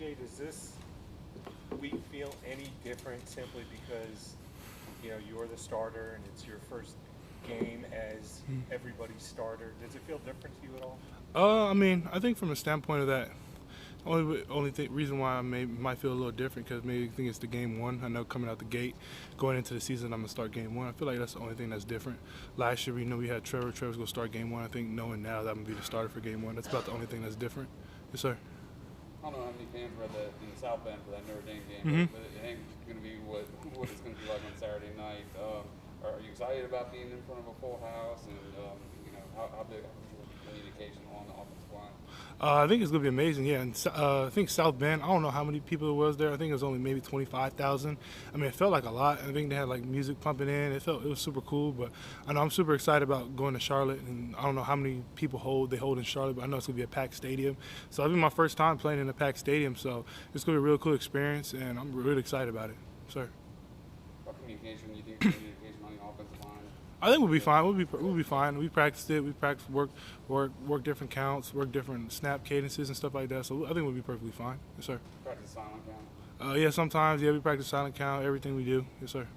Jay, does this week feel any different simply because you're the starter and it's your first game as everybody's starter? Does it feel different to you at all? I mean, I think from a standpoint of that, reason why I might feel a little different because maybe I think it's the game one. I know coming out the gate, going into the season, I'm gonna start game one. I feel like that's the only thing that's different. Last year, we know we had Trevor. Trevor's gonna start game one. I think knowing now that I'm gonna be the starter for game one, that's about the only thing that's different. Yes, sir. I don't know how many fans were in the South Bend for that Notre Dame game, but it ain't going to be what it's going to be like on Saturday night. Are you excited about being in front of a full house, and how big is the occasion on the offensive line? I think it's going to be amazing, yeah. And I think South Bend, I don't know how many people it was there. I think it was only maybe 25,000. I mean, it felt like a lot. I think they had like music pumping in. It was super cool, but I know I'm super excited about going to Charlotte, and I don't know how many people they hold in Charlotte, but I know it's going to be a packed stadium. So it'll be my first time playing in a packed stadium, so it's going to be a real cool experience, and I'm really excited about it, sir. What communication do you think communication on the offensive line? I think we'll be fine. We'll be fine. We practiced it. We practiced work different counts, work different snap cadences and stuff like that. So I think we'll be perfectly fine. Yes, sir. Practice silent count? Yeah, sometimes. Yeah, we practice silent count, everything we do. Yes, sir.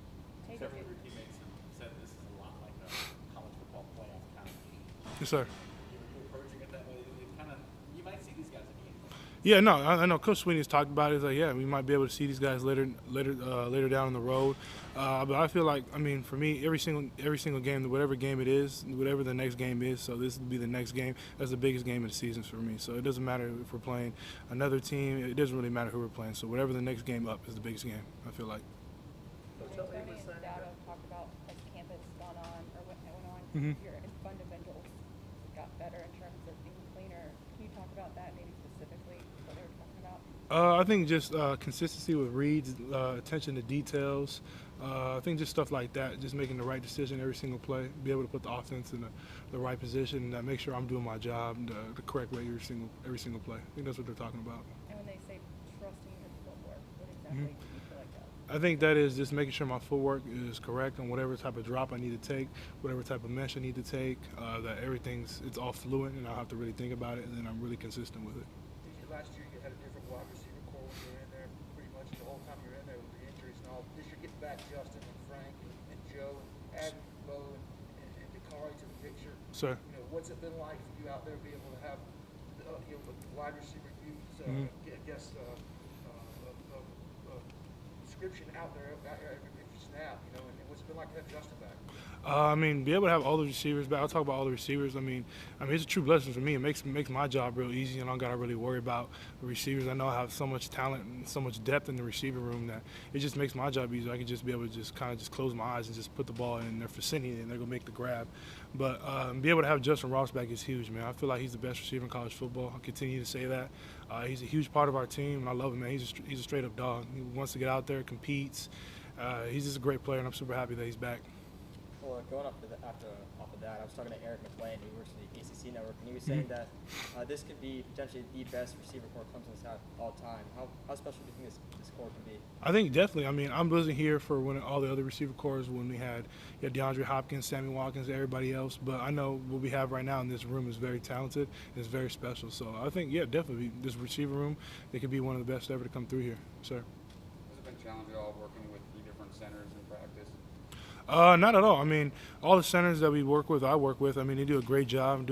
Several of your teammates have said this is a lot like a college football playoff kind of. Yes, sir. You're approaching it that way. You might see these guys again. Yeah, no, I know Coach Sweeney's talked about it. He's like, yeah, we might be able to see these guys later down the road. But I feel like, I mean, for me, every single game, whatever game it is, whatever the next game is, so this would be the next game. That's the biggest game of the season for me. So it doesn't matter if we're playing another team. It doesn't really matter who we're playing. So whatever the next game up is the biggest game, I feel like. Data talked about as campus gone on or went on, your fundamentals got better in terms of being cleaner. Can you talk about that maybe specifically what they were talking about? I think just consistency with reads, attention to details. I think just stuff like that, just making the right decision every single play, be able to put the offense in the right position, and make sure I'm doing my job the correct way every single play. I think that's what they're talking about. And when they say trusting your footwork, what exactly do you feel like that? I think that is just making sure my footwork is correct on whatever type of drop I need to take, whatever type of mesh I need to take, that it's all fluent, and I don't have to really think about it, and then I'm really consistent with it. Last year you had a different wide receiver core when you were in there, pretty much the whole time you were in there with the injuries and all. This year getting back Justin and Frank and Joe and adding Bo and Dakari to the picture. Sir. What's it been like for you out there being able to have the wide receiver use, description out there every snap, and what's it been like to have Justin back? I mean, be able to have all the receivers back. I'll talk about all the receivers. I mean, it's a true blessing for me. It makes my job real easy, and I don't got to really worry about the receivers. I know I have so much talent and so much depth in the receiver room that it just makes my job easier. I can just be able to just kind of just close my eyes and just put the ball in their vicinity, and they're gonna make the grab. But be able to have Justin Ross back is huge, man. I feel like he's the best receiver in college football. I'll continue to say that. He's a huge part of our team, and I love him, man. He's a straight up dog. He wants to get out there, competes. He's just a great player, and I'm super happy that he's back. Well, going off of that, I was talking to Eric McLean, who works for the ACC Network, and he was saying that this could be potentially the best receiver core Clemson's had all time. How special do you think this core can be? I think definitely. I mean, I wasn't here for when all the other receiver cores when we had DeAndre Hopkins, Sammy Watkins, everybody else. But I know what we have right now in this room is very talented. It's very special. So I think, definitely this receiver room, it could be one of the best ever to come through here, sir. Has it been challenging at all working with 3 different centers in practice? Not at all. I mean, all the centers that we work with, I work with. I mean, they do a great job,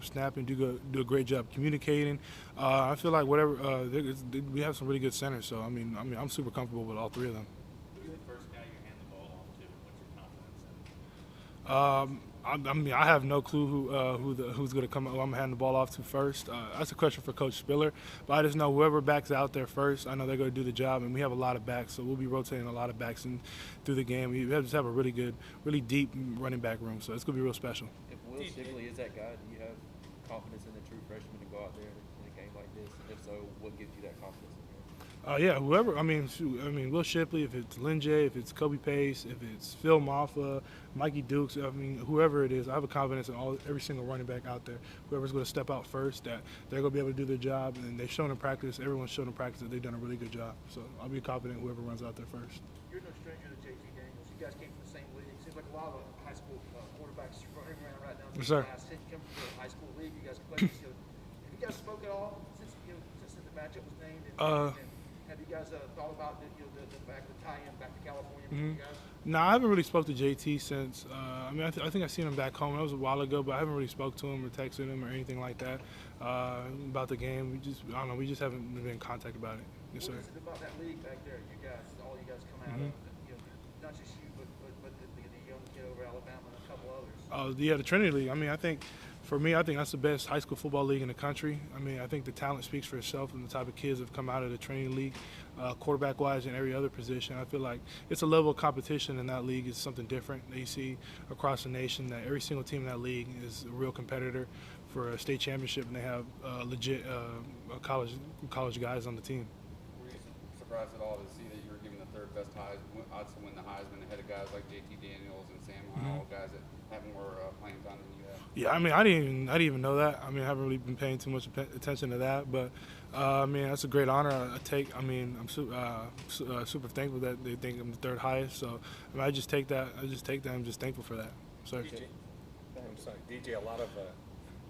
snapping, do a great job communicating. I feel like we have some really good centers. So I mean, I'm super comfortable with all 3 of them. Who's the first guy you hand the ball off to? What's your confidence in? I have no clue who's going to come. Who I'm handing the ball off to first. That's a question for Coach Spiller. But I just know whoever backs out there first, I know they're going to do the job. And we have a lot of backs, so we'll be rotating a lot of backs through the game. We just have a really good, really deep running back room, so it's going to be real special. If Will Shipley is that guy, do you have confidence in the true freshman to go out there in a game like this? If so, what gives you that confidence? Whoever. I mean, Will Shipley, if it's Lynn J, if it's Kobe Pace, if it's Phil Maffa, Mikey Dukes, I mean, whoever it is, I have a confidence in every single running back out there. Whoever's going to step out first, that they're going to be able to do their job, and they've shown in practice, everyone's shown in practice that they've done a really good job. So I'll be confident whoever runs out there first. You're no stranger to JT Daniels. You guys came from the same league. It seems like a lot of high school quarterbacks running around right now. Yes, sir. Since you come from the high school league, you guys play together. Have you guys spoke at all since the matchup was named? Uh, And have you guys thought about the tie-in back to California for you guys? No, I haven't really spoke to JT since. I mean, I think I seen him back home. That was a while ago, but I haven't really spoke to him or texted him or anything like that about the game. I don't know. We just haven't been in contact about it. Yes, sir. What is it about that league back there? All you guys come out of, not just you, but the young kid over Alabama and a couple others. Yeah, the Trinity League. I mean, for me, I think that's the best high school football league in the country. I mean, I think the talent speaks for itself and the type of kids that have come out of the Trinity League, quarterback-wise and every other position. I feel like it's a level of competition in that league is something different that you see across the nation, that every single team in that league is a real competitor for a state championship, and they have legit college guys on the team. Were you surprised at all to see that you were given the third best odds to win the Heisman ahead of guys like JT Daniels and Sam Howell, guys that have more playing time than you have? Yeah, I mean, I didn't even know that. I mean, I haven't really been paying too much attention to that, but I mean, that's a great honor. I take. I mean, I'm super thankful that they think I'm the third highest. So I mean, I just take that. I'm just thankful for that. Sorry. I'm sorry, DJ. A lot of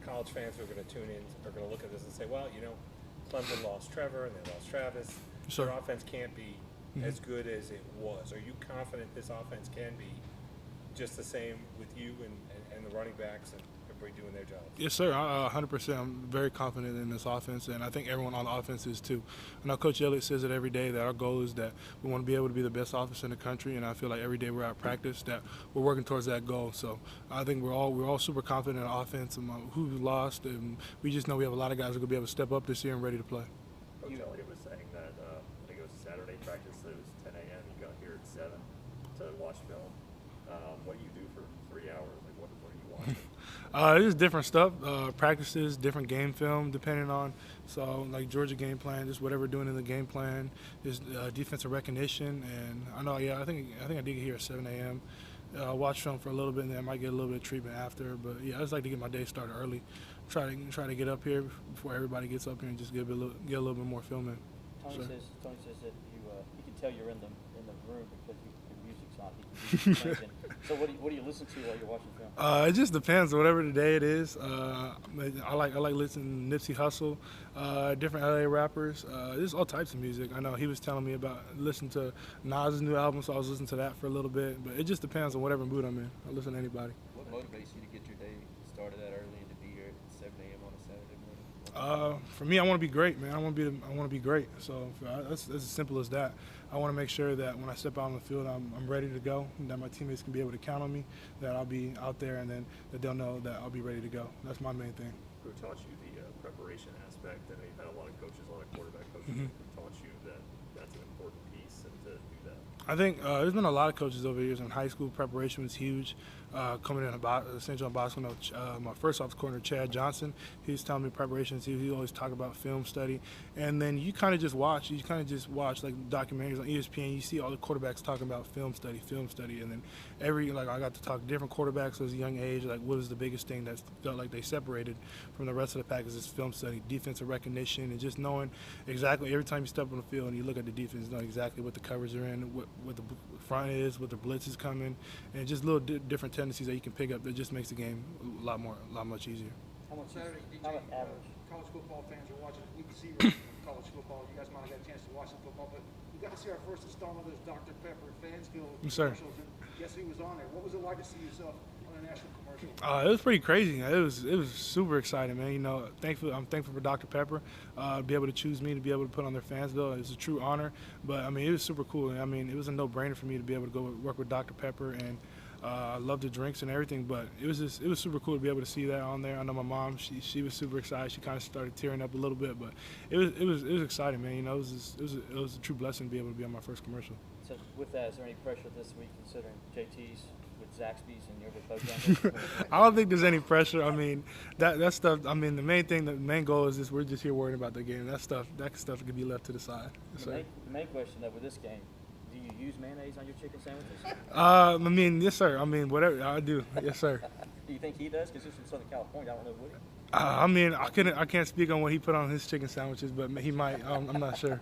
college fans who are going to tune in are going to look at this and say, well, Clemson lost Trevor and they lost Travis. Sure. Their offense can't be as good as it was. Are you confident this offense can be just the same with you and the running backs and everybody doing their jobs? Yes, sir. 100%. I'm very confident in this offense, and I think everyone on the offense is too. I know Coach Elliott says it every day that our goal is that we want to be able to be the best offense in the country, and I feel like every day we're at practice that we're working towards that goal. So I think we're all super confident in the offense and who lost, and we just know we have a lot of guys who are going to be able to step up this year and ready to play. Coach Elliott was saying that I think it was Saturday practice, that it was 10 a.m. You got here at 7 to watch film. What do you do for 3 hours? Like, what are you watching? It's different stuff, practices, different game film, depending on, so like Georgia game plan, just whatever we're doing in the game plan, just defensive recognition, and I know, I think I did get here at 7 a.m. Watch film for a little bit, and then I might get a little bit of treatment after, but yeah, I just like to get my day started early, try to get up here before everybody gets up here and just get a little bit more filming. Tony says that you can tell you're in the room because your music's on. He can be playing. So what do you listen to while you're watching film? It just depends. Whatever the day it is. I like listening to Nipsey Hussle, different LA rappers. There's all types of music. I know he was telling me about listening to Nas' new album, so I was listening to that for a little bit. But it just depends on whatever mood I'm in. I listen to anybody. What motivates you to get your day started that early and to be here at 7 a.m. on a Saturday morning? For me, I want to be great, man. I want to be great. So that's as simple as that. I want to make sure that when I step out on the field, I'm ready to go, and that my teammates can be able to count on me, that I'll be out there, and then that they'll know that I'll be ready to go. That's my main thing. Who taught you the preparation aspect? I know you've had a lot of coaches, a lot of quarterback coaches who taught you that that's an important piece and to do that. I think there's been a lot of coaches over the years. In high school, preparation was huge. Coming in St. John Bosco, my first offensive coordinator, Chad Johnson, he's telling me preparation. He always talk about film study. And then you kind of just watch. You kind of just watch like documentaries on ESPN. You see all the quarterbacks talking about film study. And then I got to talk to different quarterbacks at a young age. Like, what was the biggest thing that felt like they separated from the rest of the package is film study, defensive recognition, and just knowing exactly every time you step on the field and you look at the defense, know exactly what the covers are in, what the front is, what the blitz is coming, and just little different tendencies that you can pick up that just makes the game a lot much easier. How much Saturday, how DJ, much average? college football fans are watching week 0 of college football. You guys might have got a chance to watch some football, but we got to see our first installment of those Dr. Pepper Fansville Yes, sir. commercials. And guess who was on there? What was it like to see yourself on a national commercial? It was pretty crazy. It was super exciting, man. I'm thankful for Dr. Pepper to be able to choose me to be able to put on their Fansville. It was a true honor. But I mean, it was super cool. I mean, it was a no-brainer for me to be able to go work with Dr. Pepper, and I love the drinks and everything. But it was super cool to be able to see that on there. I know my mom, she was super excited. She kind of started tearing up a little bit, but it was exciting, man. It was a true blessing to be able to be on my first commercial. So with that, is there any pressure this week considering JT's with Zaxby's and you're with Bojangles? I don't think there's any pressure. I mean, that stuff. I mean, the main goal is we're just here worrying about the game. That stuff can be left to the side. The main question though with this game, do you use mayonnaise on your chicken sandwiches? I mean, yes, sir. I mean, whatever I do, yes, sir. Do you think he does? Because he's from Southern California. I don't know, would he? I mean, I can't speak on what he put on his chicken sandwiches, but he might. I'm not sure.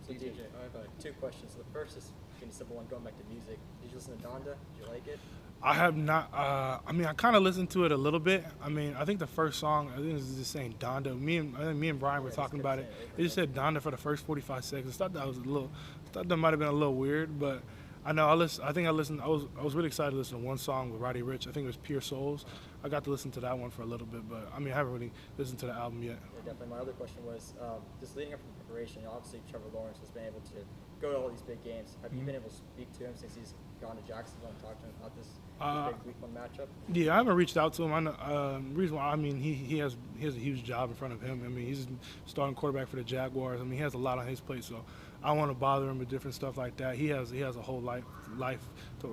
So DJ, I have 2 questions. The first is pretty simple one, going back to music. Did you listen to Donda? Did you like it? I have not. I mean, I kind of listened to it a little bit. I mean, I think the first song, I think it was just saying Donda. I think me and Brian were Yeah, talking just about kept it. saying it over It just and said Donda for the first 45 seconds. I thought that was a little. I thought that might have been a little weird, but I know I listen. I think I listened. I was really excited to listen to one song with Roddy Ricch. I think it was Pure Souls. I got to listen to that one for a little bit, but I mean, I haven't really listened to the album yet. Yeah, definitely. My other question was just leading up from the preparation. Obviously, Trevor Lawrence has been able to go to all these big games. Have you been able to speak to him since he's gone to Jacksonville and talk to him about this big Week 1 matchup? Yeah, I haven't reached out to him. I know, reason why, I mean, he has a huge job in front of him. I mean, he's starting quarterback for the Jaguars. I mean, he has a lot on his plate, so I don't want to bother him with different stuff like that. He has a whole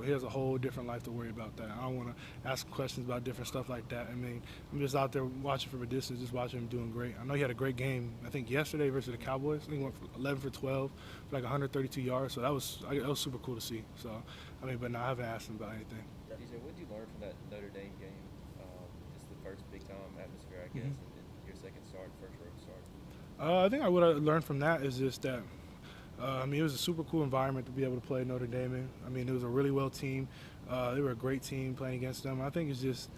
he has a whole different life to worry about that. I don't want to ask questions about different stuff like that. I mean, I'm just out there watching from a distance, just watching him doing great. I know he had a great game. I think yesterday versus the Cowboys. I think he went for 11 for 12 for like 132 yards. So that was super cool to see. So I mean, but no, I haven't asked him about anything. DJ, what did you learn from that Notre Dame game? Just the first big time atmosphere, I guess, and your second start, first road start. I think what I learned from that is just that. I mean, it was a super cool environment to be able to play Notre Dame in. I mean, it was a really well team. They were a great team playing against them. I think it's just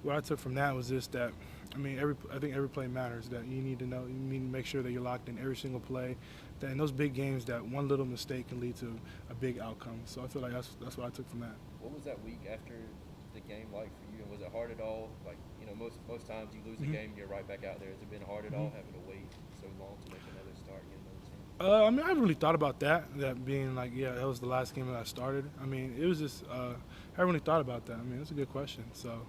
what I took from that was just that. I mean, I think every play matters. That you need to know. You need to make sure that you're locked in every single play. That in those big games, that one little mistake can lead to a big outcome. So I feel like that's what I took from that. What was that week after the game like for you? And was it hard at all? Like, most times you lose a game, you're right back out there. Has it been hard at all having to wait so long to make another start, get another team? I mean, I haven't really thought about that being like, yeah, that was the last game that I started. I mean, it was just, I haven't really thought about that. I mean, that's a good question. So,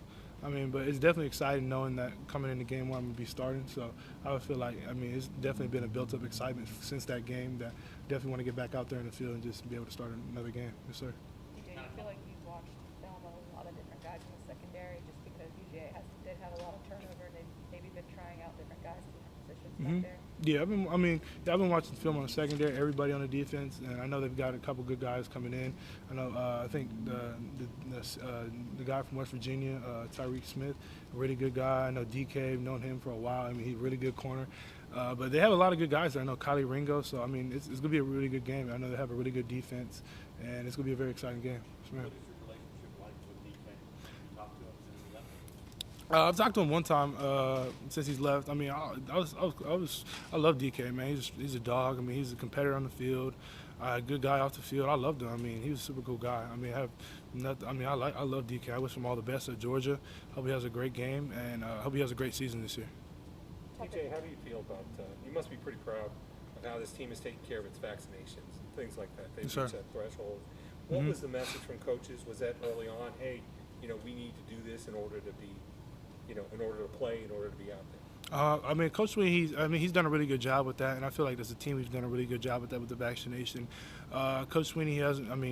I mean, but it's definitely exciting knowing that coming into game 1, I'm going to be starting. So I would feel like, I mean, it's definitely been a built-up excitement since that game that definitely want to get back out there in the field and just be able to start another game. Yes, sir. DJ, you feel like you've watched film of a lot of different guys in the secondary just because UGA did have a lot of turnover and they've maybe been trying out different guys in different positions back there? Yeah, I've been watching film on the secondary, everybody on the defense, and I know they've got a couple good guys coming in. I know, I think the guy from West Virginia, Tyreek Smith, a really good guy. I know DK, I've known him for a while. I mean, he's a really good corner. But they have a lot of good guys there. I know Kylie Ringo, so I mean, it's going to be a really good game. I know they have a really good defense, and it's going to be a very exciting game. Yes, ma'am. What is your relationship like with DK? Have you talked to him since he left? I've talked to him one time since he's left. I mean, I love DK, man. He's a dog. I mean, he's a competitor on the field, good guy off the field. I loved him. I mean, he was a super cool guy. I mean, I love DK. I wish him all the best at Georgia. Hope he has a great game, and hope he has a great season this year. DJ, how do you feel about? You must be pretty proud of how this team is taking care of its vaccinations and things like that. They've Yes, reached sir. that threshold. What was the message from coaches? Was that early on? Hey, we need to do this in order to be, in order to play, in order to be out there. I mean, Coach Sweeney, he's done a really good job with that, and I feel like as a team we've done a really good job with that with the vaccination. Coach Sweeney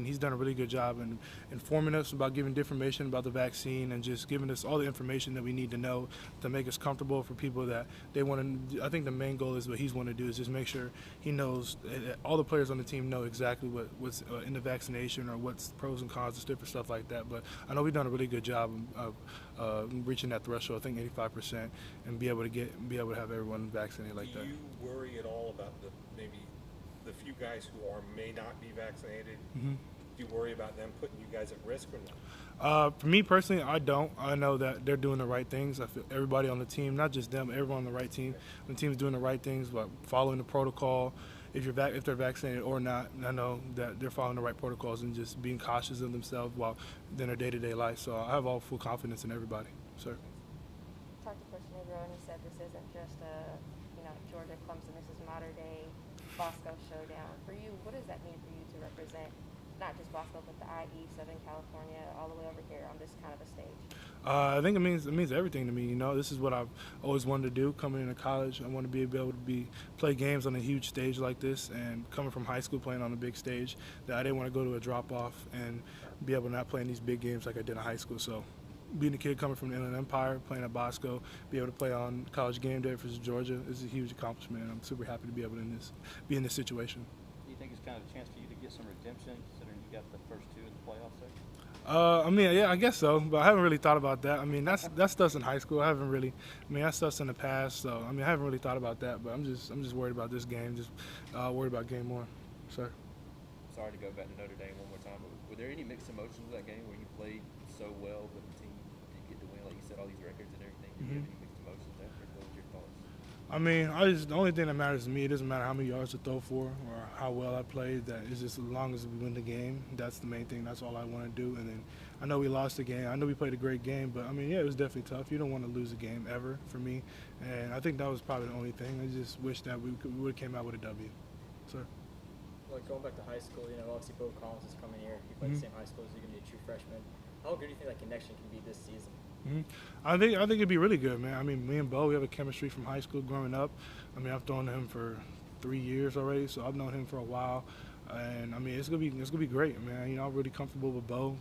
he's done a really good job in informing us about giving information about the vaccine and just giving us all the information that we need to know to make us comfortable for people that they want to. I think the main goal is what he's want to do is just make sure he knows all the players on the team know exactly what's in the vaccination or what's pros and cons and different stuff like that. But I know we've done a really good job of reaching that threshold. I think 85%, and be able to have everyone vaccinated like that. Do you worry at all about maybe the few guys who may not be vaccinated? Do you worry about them putting you guys at risk or not? For me personally, I don't. I know that they're doing the right things. I feel everybody on the team, not just them, everyone on the right team. The team's doing the right things, but following the protocol. If they're vaccinated or not, I know that they're following the right protocols and just being cautious of themselves while in their day-to-day life. So I have all full confidence in everybody. Sir. Talked to Coach Negro and he said this isn't just Georgia Clemson. This is modern day Bosco showdown. For you, what does that mean for you to represent not just Bosco but the IE, Southern California, all the way over here on this kind of a stage? I think it means everything to me. This is what I've always wanted to do. Coming into college, I want to be able to play games on a huge stage like this. And coming from high school, playing on a big stage, that I didn't want to go to a drop off and be able to not play in these big games like I did in high school. So, being a kid coming from the Inland Empire, playing at Bosco, be able to play on College Game Day versus Georgia is a huge accomplishment. And I'm super happy to be able to be in this situation. Do you think it's kind of a chance for you to get some redemption, considering you got the first two in the playoffs there? I guess so, but I haven't really thought about that. I mean, that's stuff's in high school. That stuff's in the past, so I haven't really thought about that. But I'm just worried about this game. Just worried about game 1, sir. Sorry to go back to Notre Dame one more time, but were there any mixed emotions with that game where you played so well, but the team didn't get the win. Like you said, all these records and everything. Did you have any mixed emotions after? What was your thoughts? I mean, the only thing that matters to me, it doesn't matter how many yards to throw for or how well I played. That is just as long as we win the game. That's the main thing. That's all I want to do. And then I know we lost the game. I know we played a great game, but I mean, yeah, it was definitely tough. You don't want to lose a game ever for me. And I think that was probably the only thing. I just wish that we would have came out with a W. Sir. Like going back to high school, obviously Bo Collins is coming here. He played the same high school as you, going to be a true freshman. How good do you think that connection can be this season? I think it'd be really good, man. I mean, me and Bo, we have a chemistry from high school growing up. I mean, I've thrown to him for 3 years already, so I've known him for a while. And I mean, it's gonna be great, man. I'm really comfortable with Bo,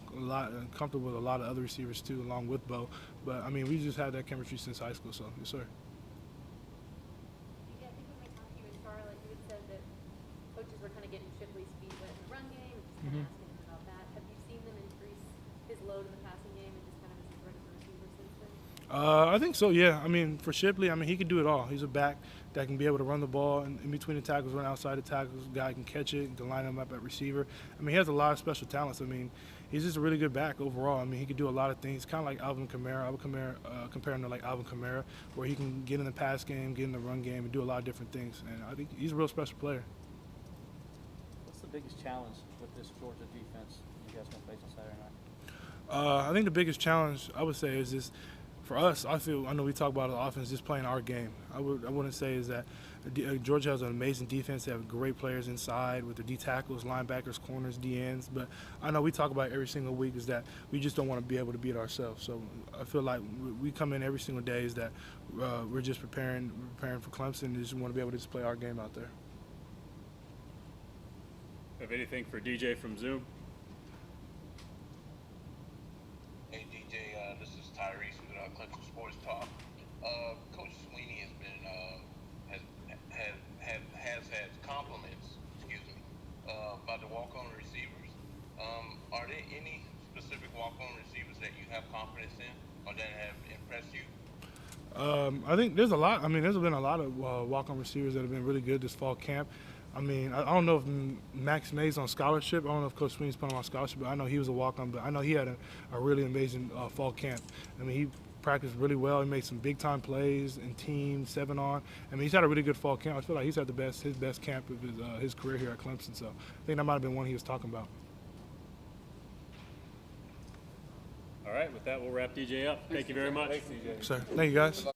comfortable with a lot of other receivers too, along with Bo. But I mean, we just had that chemistry since high school, so yes, sir. Yeah, I think when I talked to you in Charlotte, you had said that coaches were kind of getting Shipley's feet wet in the run game and just kind of asking him about that. Have you seen them increase his load in the passing game and just kind of as a threat as a receiver since then? I think so, yeah. I mean, for Shipley, I mean, he can do it all. He's a back that can be able to run the ball in between the tackles, run outside the tackles. Guy can catch it, can line him up at receiver. I mean, he has a lot of special talents. I mean, he's just a really good back overall. I mean, he can do a lot of things, kind of like Alvin Kamara. Compare him to like Alvin Kamara, where he can get in the pass game, get in the run game, and do a lot of different things. And I think he's a real special player. What's the biggest challenge with this Georgia defense you guys going to face on Saturday night? I think the biggest challenge I would say is just for us. I know we talk about the offense just playing our game. I wouldn't say is that Georgia has an amazing defense. They have great players inside with their D tackles, linebackers, corners, D ends. But I know we talk about every single week is that we just don't want to be able to beat ourselves. So I feel like we come in every single day is that we're just preparing for Clemson and just want to be able to just play our game out there. Have anything for DJ from Zoom? Hey DJ, this is Tyrese with Clemson Sports Talk. Coach Sweeney has been has had compliments, about the walk-on receivers. Are there any specific walk-on receivers that you have confidence in or that have impressed you? I think there's a lot. I mean, there's been a lot of walk-on receivers that have been really good this fall camp. I mean, I don't know if Max May's on scholarship. I don't know if Coach Sweeney's put him on scholarship, but I know he was a walk-on. But I know he had a really amazing fall camp. I mean, he practiced really well. He made some big-time plays in team, 7-on. I mean, he's had a really good fall camp. I feel like he's had his best camp of his career here at Clemson. So I think that might have been one he was talking about. All right, with that, we'll wrap DJ up. Thank you very much. Sir, thank you, guys.